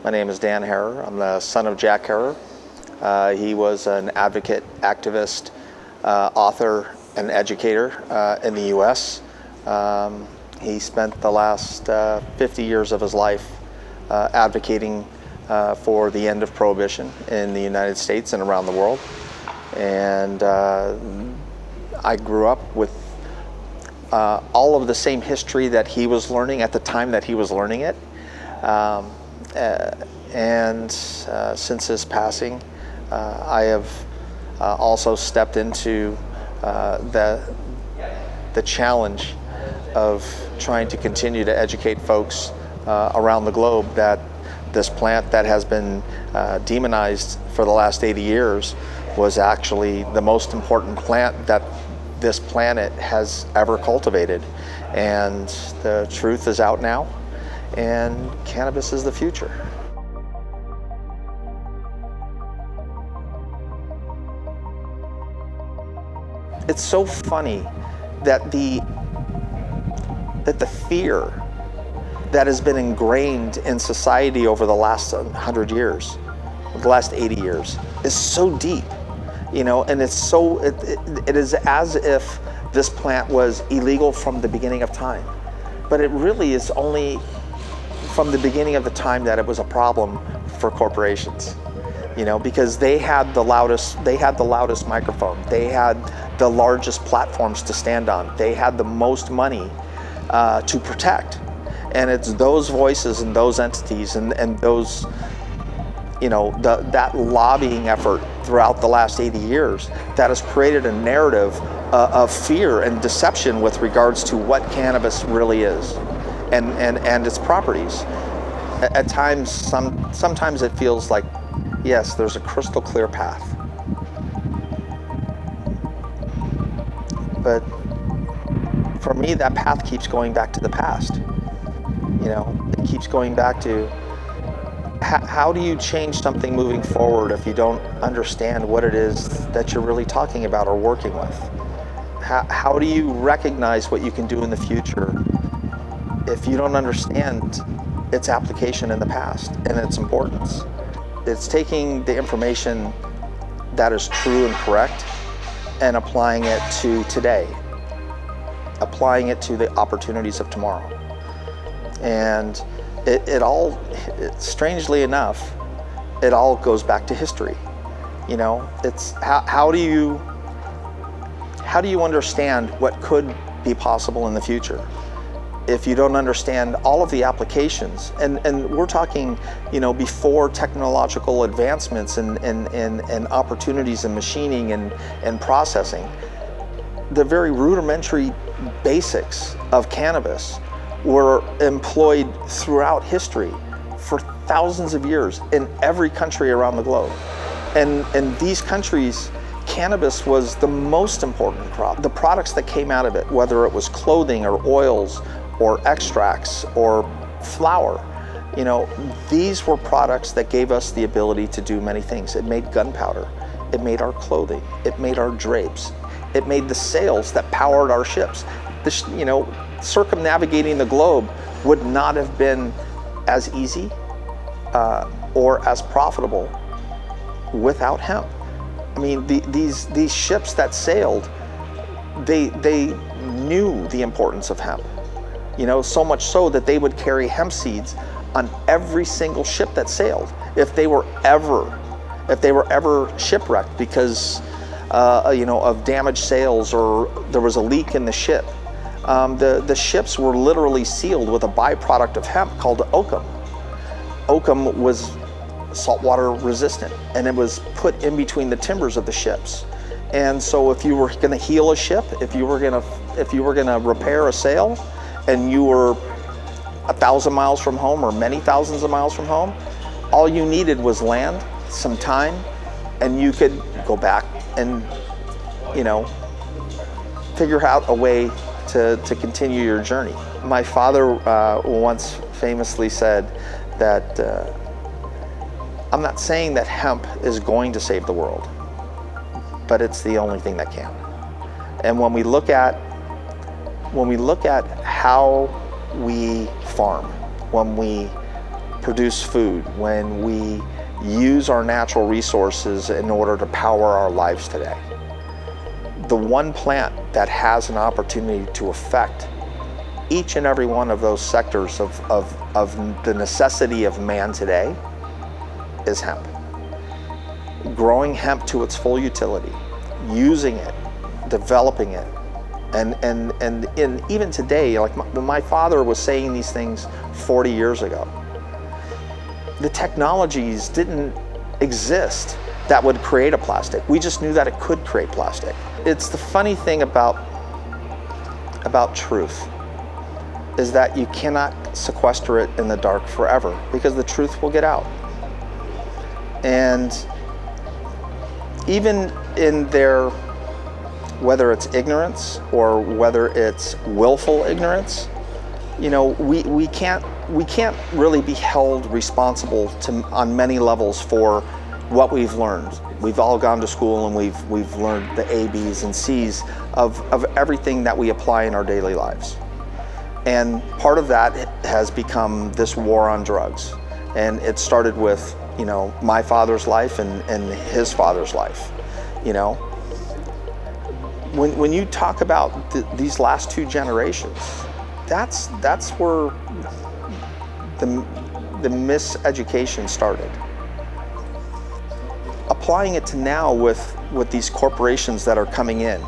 My name is Dan Harrer. I'm the son of Jack Harrer. He was an advocate, activist, author, and educator in the U.S. He spent the last 50 years of his life advocating for the end of prohibition in the United States and around the world. And I grew up with all of the same history that he was learning at the time that he was learning it. Since his passing, I have also stepped into the challenge of trying to continue to educate folks around the globe that this plant that has been demonized for the last 80 years was actually the most important plant that this planet has ever cultivated. And the truth is out now, and cannabis is the future. It's so funny that the fear that has been ingrained in society over the last 100 years, the last 80 years, is so deep, you know, and it is as if this plant was illegal from the beginning of time. But it really is only from the beginning of the time that it was a problem for corporations, you know, because they had the loudest microphone, they had the largest platforms to stand on, they had the most money to protect. And it's those voices and those entities and those, you know, that lobbying effort throughout the last 80 years that has created a narrative of fear and deception with regards to what cannabis really is and its properties. At times, sometimes it feels like, yes, there's a crystal clear path. But for me, that path keeps going back to the past. You know, it keeps going back to how do you change something moving forward if you don't understand what it is that you're really talking about or working with? How do you recognize what you can do in the future if you don't understand its application in the past and its importance? It's taking the information that is true and correct and applying it to today, applying it to the opportunities of tomorrow. And it all, strangely enough, it all goes back to history. You know, it's how do you understand what could be possible in the future if you don't understand all of the applications? And we're talking, you know, before technological advancements and opportunities in machining and processing. The very rudimentary basics of cannabis were employed throughout history for thousands of years in every country around the globe. And in these countries, cannabis was the most important crop. The products that came out of it, whether it was clothing or oils or extracts or flour, you know, these were products that gave us the ability to do many things. It made gunpowder, it made our clothing, it made our drapes, it made the sails that powered our ships. You know, circumnavigating the globe would not have been as easy or as profitable without hemp. I mean, these ships that sailed, they knew the importance of hemp. You know, so much so that they would carry hemp seeds on every single ship that sailed. If they were ever shipwrecked because you know, of damaged sails or there was a leak in the ship, the ships were literally sealed with a byproduct of hemp called oakum. Oakum was saltwater resistant, and it was put in between the timbers of the ships. And so if you were going to heal a ship, if you were going to repair a sail, and you were 1,000 miles from home or many thousands of miles from home, all you needed was land, some time, and you could go back and, you know, figure out a way to continue your journey. My father once famously said that I'm not saying that hemp is going to save the world, but it's the only thing that can. And when we look at how we farm, when we produce food, when we use our natural resources in order to power our lives today. The one plant that has an opportunity to affect each and every one of those sectors of the necessity of man today is hemp. Growing hemp to its full utility, using it, developing it, and even today, like when my father was saying these things 40 years ago, the technologies didn't exist that would create a plastic. We just knew that it could create plastic. It's the funny thing about truth is that you cannot sequester it in the dark forever, because the truth will get out. And even in their, whether it's ignorance or whether it's willful ignorance, you know, we can't really be held responsible on many levels for what we've learned. We've all gone to school and we've learned the A, B's, and C's of everything that we apply in our daily lives. And part of that has become this war on drugs. And it started with, you know, my father's life and his father's life. You know, when you talk about these last two generations, that's where the miseducation started. Applying it to now with these corporations that are coming in.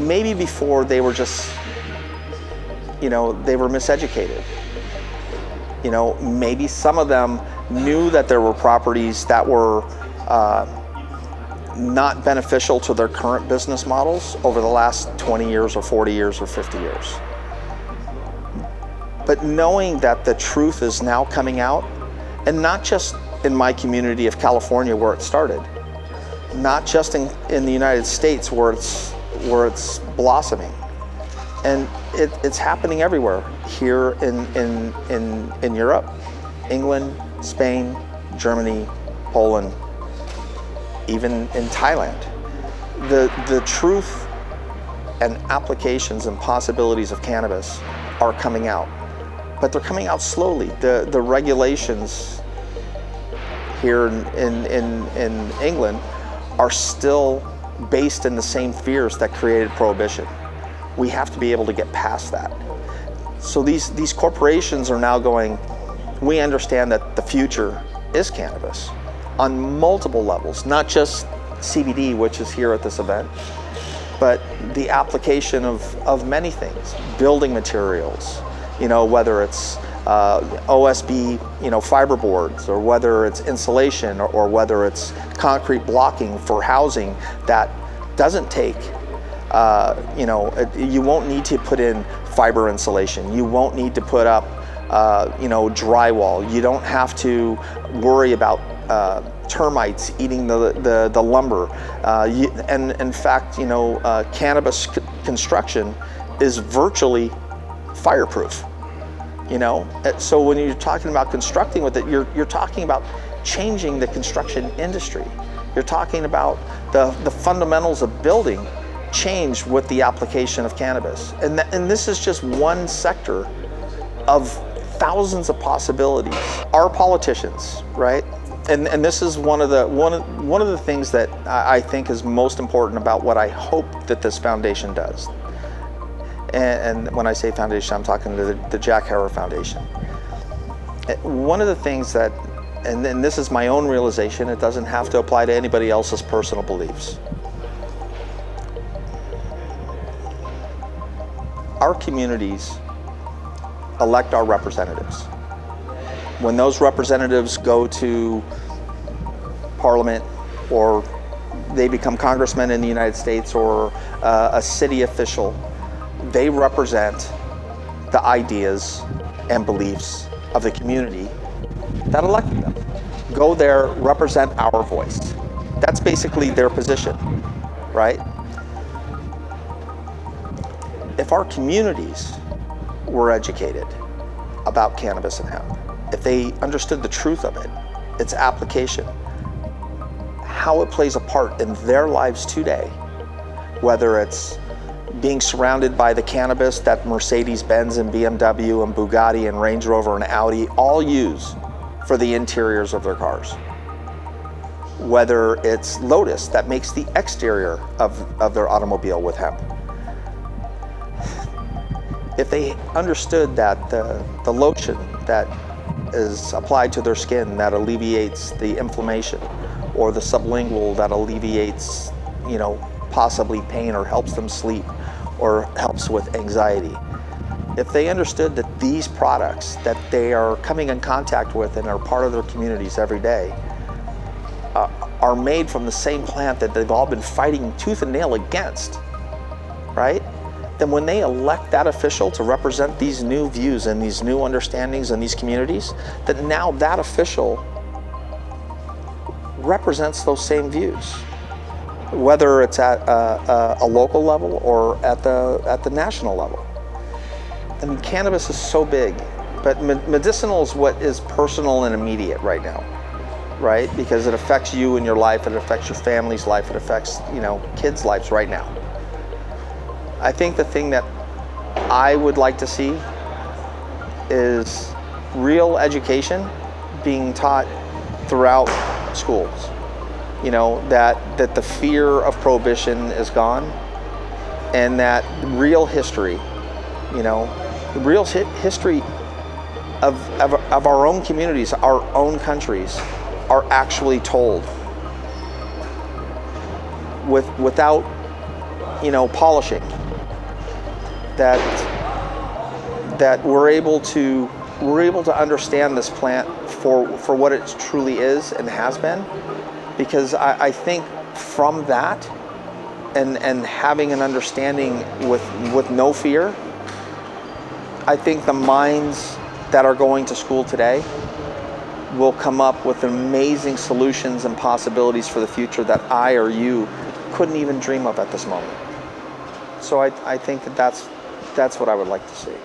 Maybe before they were just, you know, they were miseducated. You know, maybe some of them knew that there were properties that were not beneficial to their current business models over the last 20 years or 40 years or 50 years. But knowing that the truth is now coming out, and not just in my community of California where it started, not just in the United States where it's blossoming, and it's happening everywhere. Here in Europe, England, Spain, Germany, Poland, even in Thailand. The truth and applications and possibilities of cannabis are coming out, but they're coming out slowly. The regulations here in England are still based in the same fears that created prohibition. We have to be able to get past that. So these corporations are now going, we understand that the future is cannabis on multiple levels, not just CBD, which is here at this event, but the application of many things, building materials, you know, whether it's OSB, you know, fiberboards, or whether it's insulation, or whether it's concrete blocking for housing that doesn't take, you know, you won't need to put in fiber insulation. You won't need to put up, you know, drywall. You don't have to worry about termites eating the lumber. And in fact, you know, cannabis construction is virtually fireproof. You know, so when you're talking about constructing with it, you're talking about changing the construction industry. You're talking about the fundamentals of building change with the application of cannabis, and this is just one sector of thousands of possibilities. Our politicians, right? And this is one of the things that I think is most important about what I hope that this foundation does. And when I say foundation, I'm talking to the Jack Herer Foundation. One of the things that, and this is my own realization, it doesn't have to apply to anybody else's personal beliefs. Our communities elect our representatives. When those representatives go to Parliament, or they become congressmen in the United States, or a city official, they represent the ideas and beliefs of the community that elected them. Go there, represent our voice. That's basically their position, right? If our communities were educated about cannabis and hemp, if they understood the truth of it, its application, how it plays a part in their lives today, whether it's, being surrounded by the cannabis that Mercedes-Benz and BMW and Bugatti and Range Rover and Audi all use for the interiors of their cars. Whether it's Lotus that makes the exterior of their automobile with hemp. If they understood that the lotion that is applied to their skin that alleviates the inflammation, or the sublingual that alleviates, possibly pain or helps them sleep or helps with anxiety. If they understood that these products that they are coming in contact with and are part of their communities every day are made from the same plant that they've all been fighting tooth and nail against, right? Then when they elect that official to represent these new views and these new understandings in these communities, that now that official represents those same views, whether it's at a local level or at the national level. I mean, cannabis is so big, but medicinal is what is personal and immediate right now, right? Because it affects you in your life, it affects your family's life, it affects, kids' lives right now. I think the thing that I would like to see is real education being taught throughout schools. That the fear of prohibition is gone, and that real history, the real history of our own communities, our own countries, are actually told without, polishing. That we're able to understand this plant for what it truly is and has been, because I think from that and having an understanding with no fear, I think the minds that are going to school today will come up with amazing solutions and possibilities for the future that I or you couldn't even dream of at this moment. So I think that's what I would like to see.